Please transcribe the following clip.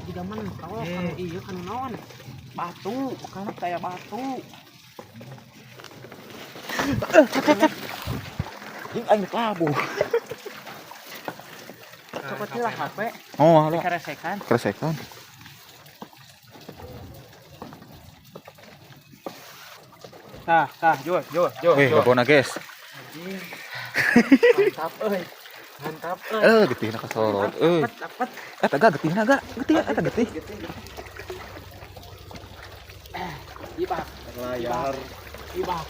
juga mentok. Iya kan non. Batu, karena kayak batu. Ini aing labu. Coba tilah HP. Oh, halo. Keresekan. Keresekan. Jo. Babona guys. Mantap euy. Mantap Getihna kasorot. Dapat. Eta getihna ga? Getih eta getih. Ibak. Layar. Ibak.